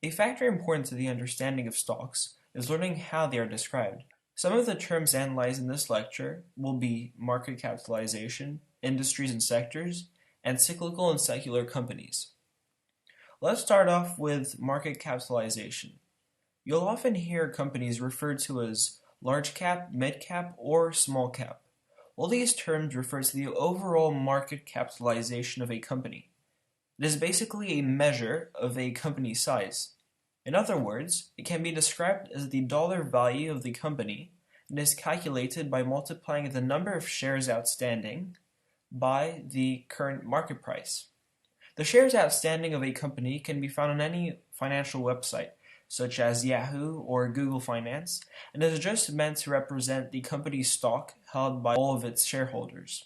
A factor important to the understanding of stocks is learning how they are described. Some of the terms analyzed in this lecture will be market capitalization, industries and sectors, and cyclical and secular companies. Let's start off with market capitalization. You'll often hear companies referred to as large cap, mid cap, or small cap. All these terms refer to the overall market capitalization of a company. It is basically a measure of a company's size. In other words, it can be described as the dollar value of the company and is calculated by multiplying the number of shares outstanding by the current market price. The shares outstanding of a company can be found on any financial website, such as Yahoo or Google Finance, and is just meant to represent the company's stock held by all of its shareholders.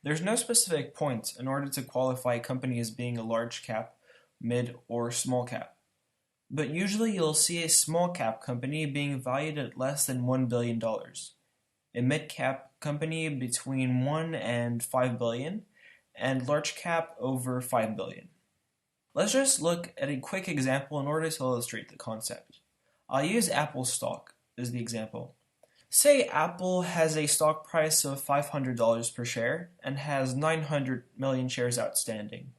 There's no specific point in order to qualify a company as being a large cap, mid, or small cap. But usually you'll see a small cap company being valued at less than $1 billion, a mid cap company between 1 and 5 billion, and large cap over 5 billion. Let's just look at a quick example in order to illustrate the concept. I'll use Apple stock as the example. Say Apple has a stock price of $500 per share and has 900 million shares outstanding.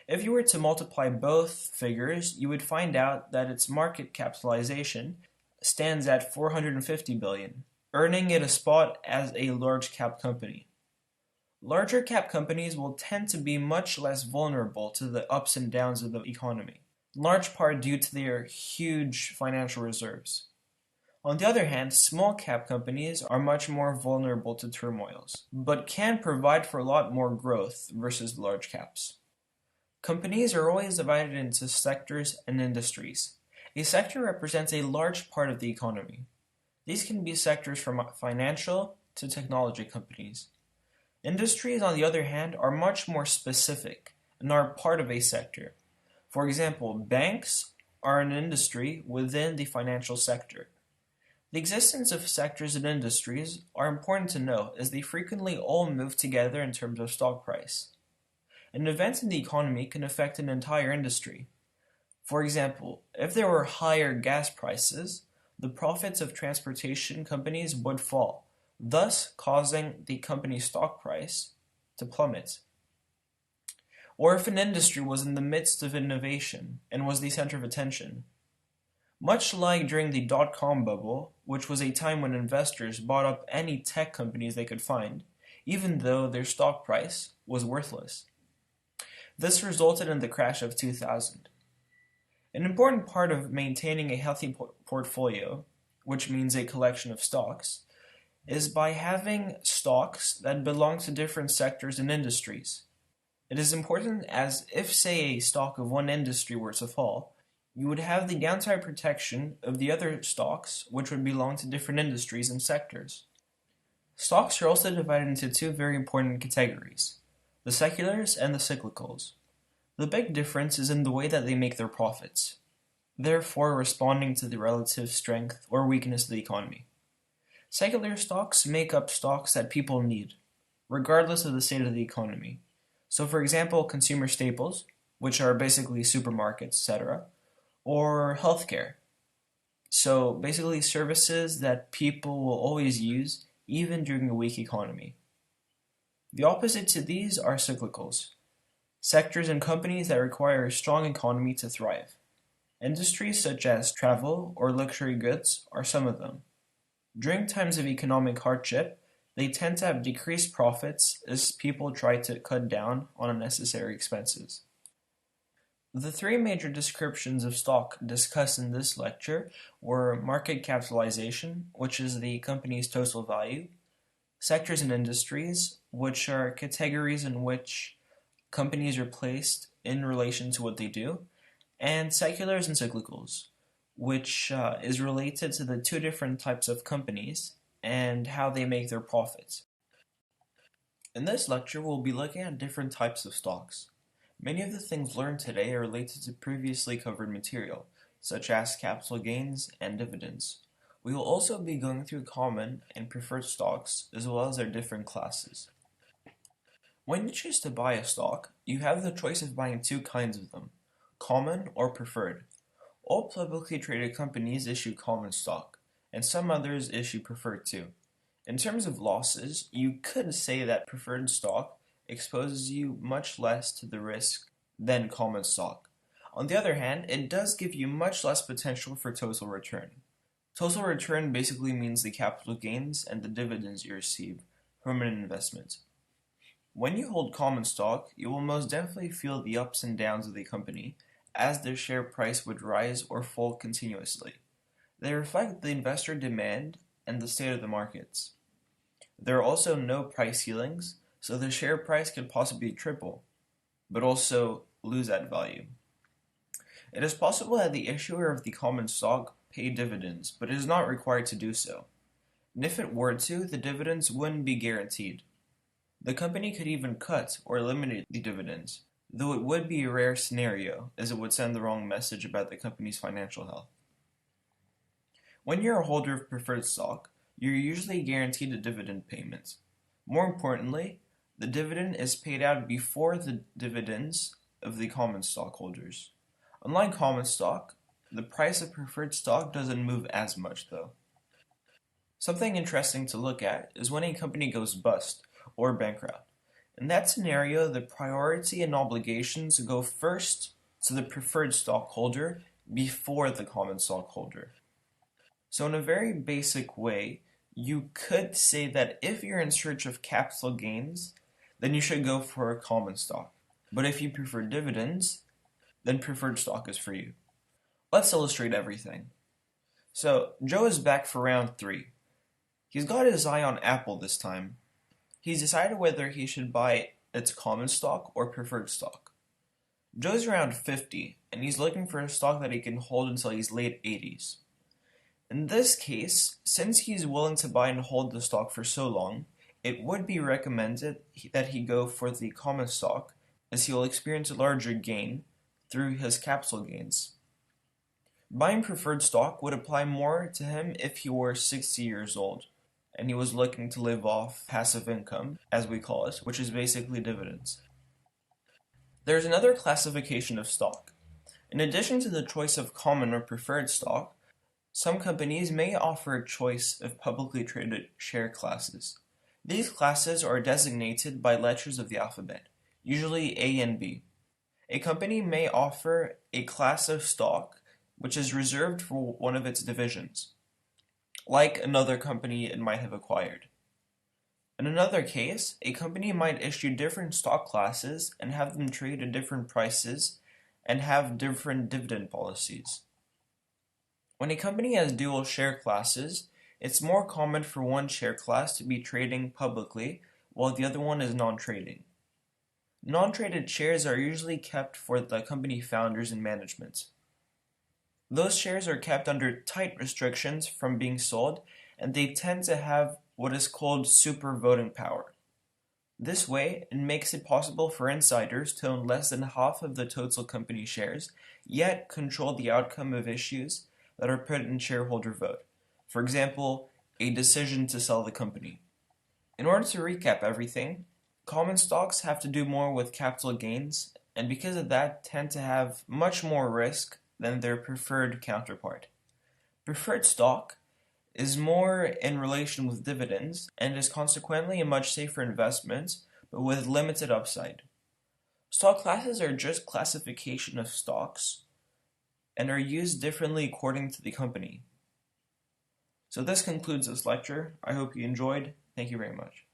If you were to multiply both figures, you would find out that its market capitalization stands at 450 billion, earning it a spot as a large cap company. Larger cap companies will tend to be much less vulnerable to the ups and downs of the economy, in large part due to their huge financial reserves. On the other hand, small cap companies are much more vulnerable to turmoils, but can provide for a lot more growth versus large caps. Companies are always divided into sectors and industries. A sector represents a large part of the economy. These can be sectors from financial to technology companies. Industries, on the other hand, are much more specific and are part of a sector. For example, banks are an industry within the financial sector. The existence of sectors and industries are important to note as they frequently all move together in terms of stock price. An event in the economy can affect an entire industry. For example, if there were higher gas prices, the profits of transportation companies would fall, thus causing the company's stock price to plummet. Or if an industry was in the midst of innovation and was the center of attention. Much like during the dot-com bubble, which was a time when investors bought up any tech companies they could find, even though their stock price was worthless. This resulted in the crash of 2000. An important part of maintaining a healthy portfolio, which means a collection of stocks, is by having stocks that belong to different sectors and industries. It is important as if, say, a stock of one industry were to fall, you would have the downside protection of the other stocks which would belong to different industries and sectors. Stocks are also divided into two very important categories, the seculars and the cyclicals. The big difference is in the way that they make their profits, therefore responding to the relative strength or weakness of the economy. Secular stocks make up stocks that people need, regardless of the state of the economy. So for example, consumer staples, which are basically supermarkets, etc., or healthcare. So basically services that people will always use even during a weak economy. The opposite to these are cyclicals, sectors and companies that require a strong economy to thrive. Industries such as travel or luxury goods are some of them. During times of economic hardship, they tend to have decreased profits as people try to cut down on unnecessary expenses. The three major descriptions of stock discussed in this lecture were market capitalization, which is the company's total value, sectors and industries, which are categories in which companies are placed in relation to what they do, and seculars and cyclicals, which is related to the two different types of companies and how they make their profits. In this lecture, we'll be looking at different types of stocks. Many of the things learned today are related to previously covered material, such as capital gains and dividends. We will also be going through common and preferred stocks, as well as their different classes. When you choose to buy a stock, you have the choice of buying two kinds of them, common or preferred. All publicly traded companies issue common stock, and some others issue preferred too. In terms of losses, you could say that preferred stock exposes you much less to the risk than common stock. On the other hand, it does give you much less potential for total return. Total return basically means the capital gains and the dividends you receive from an investment. When you hold common stock, you will most definitely feel the ups and downs of the company, as their share price would rise or fall continuously. They reflect the investor demand and the state of the markets. There are also no price ceilings, so the share price could possibly triple, but also lose that value. It is possible that the issuer of the common stock pay dividends, but it is not required to do so. And if it were to, the dividends wouldn't be guaranteed. The company could even cut or eliminate the dividends, though it would be a rare scenario, as it would send the wrong message about the company's financial health. When you're a holder of preferred stock, you're usually guaranteed a dividend payment. More importantly, the dividend is paid out before the dividends of the common stockholders. Unlike common stock, the price of preferred stock doesn't move as much though. Something interesting to look at is when a company goes bust or bankrupt. In that scenario, the priority and obligations go first to the preferred stockholder before the common stockholder. So in a very basic way, you could say that if you're in search of capital gains, then you should go for a common stock. But if you prefer dividends, then preferred stock is for you. Let's illustrate everything. So Joe is back for round 3. He's got his eye on Apple this time. He's decided whether he should buy its common stock or preferred stock. Joe's around 50, and he's looking for a stock that he can hold until he's late 80s. In this case, since he's willing to buy and hold the stock for so long, it would be recommended that he go for the common stock, as he will experience a larger gain through his capital gains. Buying preferred stock would apply more to him if he were 60 years old, and he was looking to live off passive income, as we call it, which is basically dividends. There's another classification of stock. In addition to the choice of common or preferred stock, some companies may offer a choice of publicly traded share classes. These classes are designated by letters of the alphabet, usually A and B. A company may offer a class of stock which is reserved for one of its divisions, like another company it might have acquired. In another case, a company might issue different stock classes and have them trade at different prices and have different dividend policies. When a company has dual share classes, it's more common for one share class to be trading publicly while the other one is non-trading. Non-traded shares are usually kept for the company founders and management. Those shares are kept under tight restrictions from being sold, and they tend to have what is called super voting power. This way, it makes it possible for insiders to own less than half of the total company shares, yet control the outcome of issues that are put in shareholder vote. For example, a decision to sell the company. In order to recap everything, common stocks have to do more with capital gains, and because of that tend to have much more risk than their preferred counterpart. Preferred stock is more in relation with dividends and is consequently a much safer investment, but with limited upside. Stock classes are just classification of stocks and are used differently according to the company. So this concludes this lecture. I hope you enjoyed. Thank you very much.